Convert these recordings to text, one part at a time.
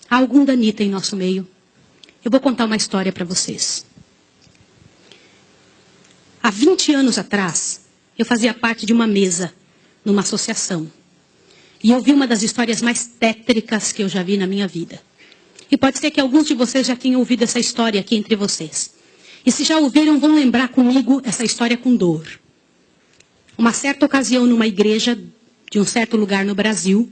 Há algum danita em nosso meio? Eu vou contar uma história para vocês. Há 20 anos atrás, eu fazia parte de uma mesa numa associação. E eu vi uma das histórias mais tétricas que eu já vi na minha vida. E pode ser que alguns de vocês já tenham ouvido essa história aqui entre vocês. E se já ouviram, vão lembrar comigo essa história com dor. Uma certa ocasião, numa igreja de um certo lugar no Brasil,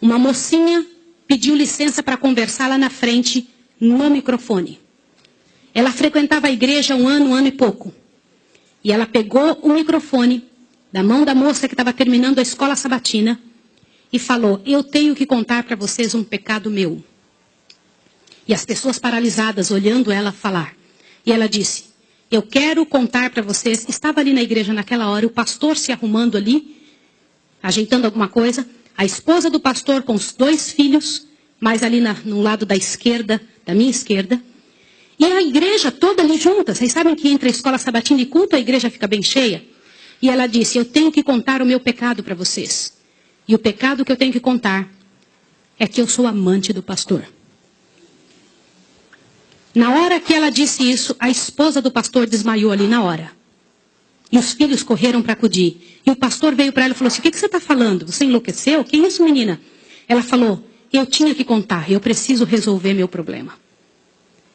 uma mocinha pediu licença para conversar lá na frente, no microfone. Ela frequentava a igreja um ano e pouco. E ela pegou o microfone da mão da moça que estava terminando a escola sabatina e falou: eu tenho que contar para vocês um pecado meu. E as pessoas paralisadas olhando ela falar. E ela disse: eu quero contar para vocês. Estava ali na igreja naquela hora, o pastor se arrumando ali, ajeitando alguma coisa. A esposa do pastor com os 2 filhos, mais ali no lado da esquerda, da minha esquerda. E a igreja toda ali junta. Vocês sabem que entre a escola sabatina e culto a igreja fica bem cheia? E ela disse: eu tenho que contar o meu pecado para vocês. E o pecado que eu tenho que contar é que eu sou amante do pastor. Na hora que ela disse isso, a esposa do pastor desmaiou ali na hora. E os filhos correram para acudir. E o pastor veio para ela e falou assim: o que você está falando? Você enlouqueceu? Que isso, menina? Ela falou: eu tinha que contar, eu preciso resolver meu problema.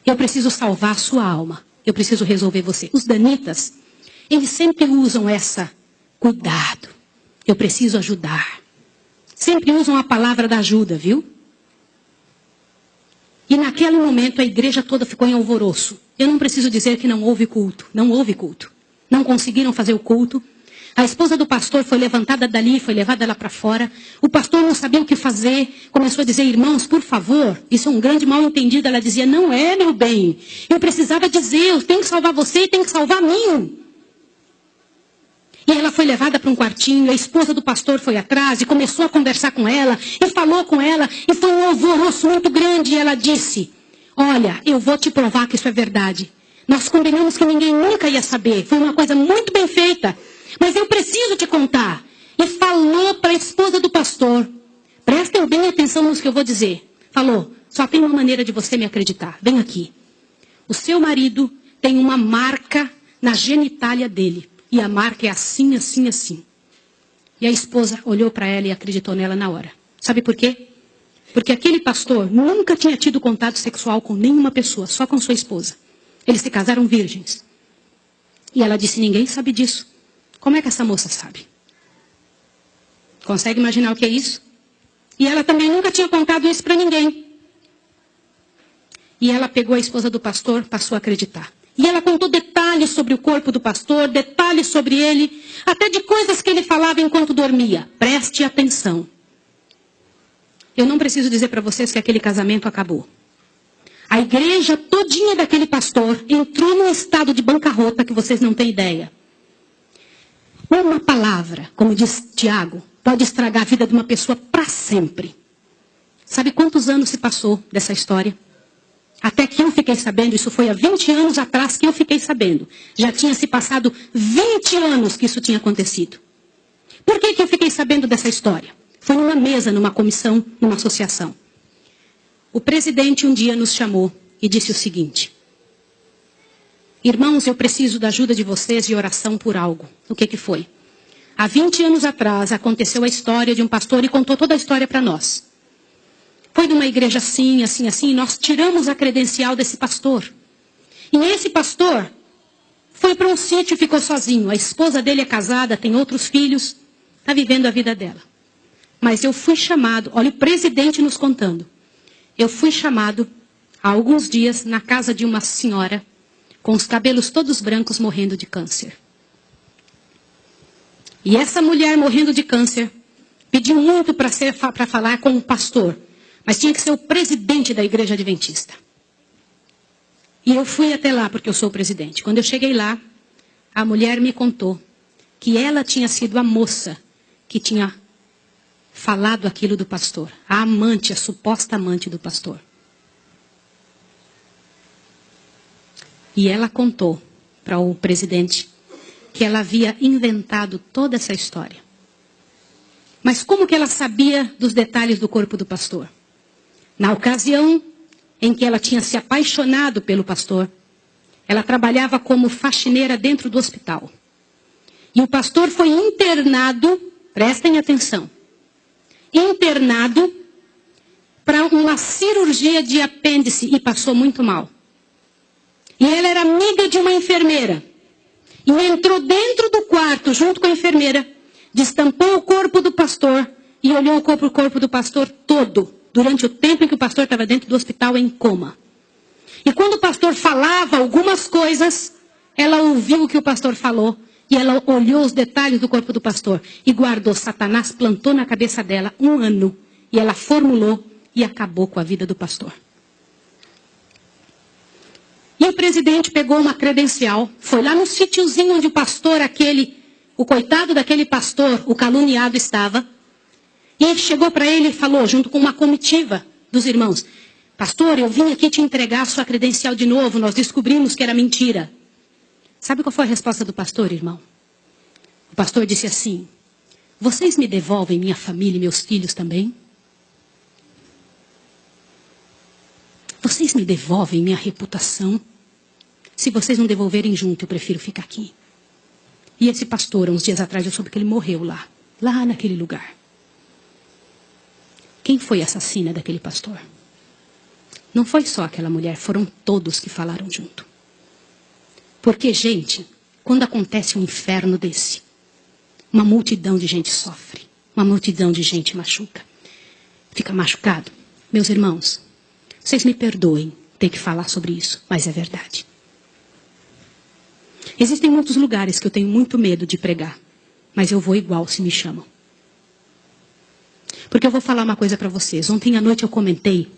Eu preciso salvar a sua alma. Eu preciso resolver você. Os danitas, eles sempre usam essa: cuidado, eu preciso ajudar. Sempre usam a palavra da ajuda, viu? E naquele momento a igreja toda ficou em alvoroço. Eu não preciso dizer que não houve culto. Não houve culto. Não conseguiram fazer o culto. A esposa do pastor foi levantada dali, foi levada lá para fora. O pastor não sabia o que fazer. Começou a dizer: irmãos, por favor, isso é um grande mal entendido. Ela dizia: não é, meu bem. Eu precisava dizer, eu tenho que salvar você e tenho que salvar mim. E ela foi levada para um quartinho, a esposa do pastor foi atrás e começou a conversar com ela, e falou com ela, e foi um alvoroço muito grande. E ela disse: olha, eu vou te provar que isso é verdade. Nós combinamos que ninguém nunca ia saber, foi uma coisa muito bem feita, mas eu preciso te contar. E falou para a esposa do pastor: prestem bem atenção no que eu vou dizer. Falou: só tem uma maneira de você me acreditar, vem aqui. O seu marido tem uma marca na genitália dele. E a marca é assim, assim, assim. E a esposa olhou para ela e acreditou nela na hora. Sabe por quê? Porque aquele pastor nunca tinha tido contato sexual com nenhuma pessoa, só com sua esposa. Eles se casaram virgens. E ela disse: ninguém sabe disso. Como é que essa moça sabe? Consegue imaginar o que é isso? E ela também nunca tinha contado isso para ninguém. E ela pegou a esposa do pastor, passou a acreditar. E ela contou detalhes sobre o corpo do pastor, detalhes sobre ele, até de coisas que ele falava enquanto dormia. Preste atenção. Eu não preciso dizer para vocês que aquele casamento acabou. A igreja todinha daquele pastor entrou num estado de bancarrota que vocês não têm ideia. Uma palavra, como diz Tiago, pode estragar a vida de uma pessoa para sempre. Sabe quantos anos se passou dessa história? Até que eu fiquei sabendo, isso foi há 20 anos atrás que eu fiquei sabendo. Já tinha se passado 20 anos que isso tinha acontecido. Por que eu fiquei sabendo dessa história? Foi numa mesa, numa comissão, numa associação. O presidente um dia nos chamou e disse o seguinte: irmãos, eu preciso da ajuda de vocês de oração por algo. O que foi? Há 20 anos atrás aconteceu a história de um pastor e contou toda a história para nós. Foi numa igreja assim, assim, assim, e nós tiramos a credencial desse pastor. E esse pastor foi para um sítio e ficou sozinho. A esposa dele é casada, tem outros filhos, está vivendo a vida dela. Mas eu fui chamado, olha o presidente nos contando. Eu fui chamado há alguns dias na casa de uma senhora com os cabelos todos brancos morrendo de câncer. E essa mulher morrendo de câncer pediu muito para falar com o pastor. Mas tinha que ser o presidente da igreja adventista. E eu fui até lá porque eu sou o presidente. Quando eu cheguei lá, a mulher me contou que ela tinha sido a moça que tinha falado aquilo do pastor. A amante, a suposta amante do pastor. E ela contou para o presidente que ela havia inventado toda essa história. Mas como que ela sabia dos detalhes do corpo do pastor? Na ocasião em que ela tinha se apaixonado pelo pastor, ela trabalhava como faxineira dentro do hospital. E o pastor foi internado, prestem atenção, internado para uma cirurgia de apêndice e passou muito mal. E ela era amiga de uma enfermeira. E entrou dentro do quarto junto com a enfermeira, destampou o corpo do pastor e olhou o corpo do pastor todo, durante o tempo em que o pastor estava dentro do hospital em coma. E quando o pastor falava algumas coisas, ela ouviu o que o pastor falou e ela olhou os detalhes do corpo do pastor e guardou. Satanás plantou na cabeça dela 1 ano e ela formulou e acabou com a vida do pastor. E o presidente pegou uma credencial, foi lá no sítiozinho onde o pastor o coitado daquele pastor, o caluniado estava, e chegou para ele e falou, junto com uma comitiva dos irmãos, pastor, eu vim aqui te entregar a sua credencial de novo, nós descobrimos que era mentira. Sabe qual foi a resposta do pastor, irmão? O pastor disse assim, vocês me devolvem minha família e meus filhos também? Vocês me devolvem minha reputação? Se vocês não devolverem junto, eu prefiro ficar aqui. E esse pastor, uns dias atrás, eu soube que ele morreu lá naquele lugar. Quem foi a assassina daquele pastor? Não foi só aquela mulher, foram todos que falaram junto. Porque, gente, quando acontece um inferno desse, uma multidão de gente sofre, uma multidão de gente machuca. Fica machucado. Meus irmãos, vocês me perdoem ter que falar sobre isso, mas é verdade. Existem muitos lugares que eu tenho muito medo de pregar, mas eu vou igual se me chamam. Porque eu vou falar uma coisa para vocês. Ontem à noite eu comentei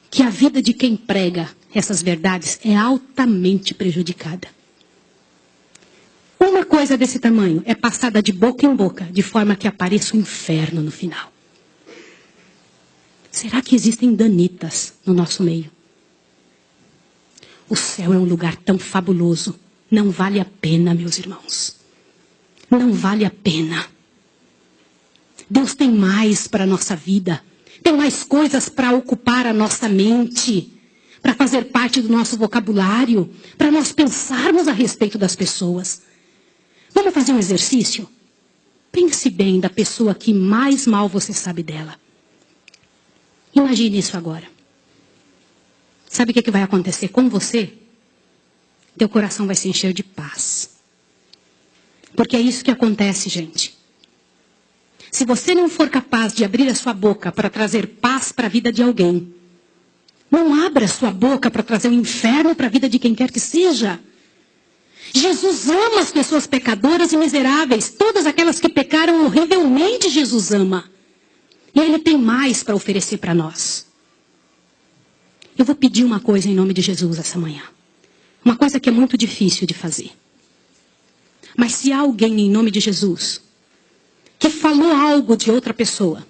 que a vida de quem prega essas verdades é altamente prejudicada. Uma coisa desse tamanho é passada de boca em boca, de forma que apareça o inferno no final. Será que existem danitas no nosso meio? O céu é um lugar tão fabuloso. Não vale a pena, meus irmãos. Não vale a pena. Deus tem mais para a nossa vida. Tem mais coisas para ocupar a nossa mente. Para fazer parte do nosso vocabulário. Para nós pensarmos a respeito das pessoas. Vamos fazer um exercício? Pense bem da pessoa que mais mal você sabe dela. Imagine isso agora. Sabe o que vai acontecer com você? Teu coração vai se encher de paz. Porque é isso que acontece, gente. Se você não for capaz de abrir a sua boca para trazer paz para a vida de alguém, não abra a sua boca para trazer o inferno para a vida de quem quer que seja. Jesus ama as pessoas pecadoras e miseráveis. Todas aquelas que pecaram horrivelmente, Jesus ama. E Ele tem mais para oferecer para nós. Eu vou pedir uma coisa em nome de Jesus essa manhã. Uma coisa que é muito difícil de fazer. Mas se há alguém em nome de Jesus que falou algo de outra pessoa,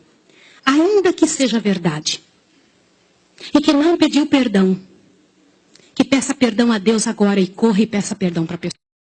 ainda que seja verdade, e que não pediu perdão, que peça perdão a Deus agora e corra e peça perdão para a pessoa.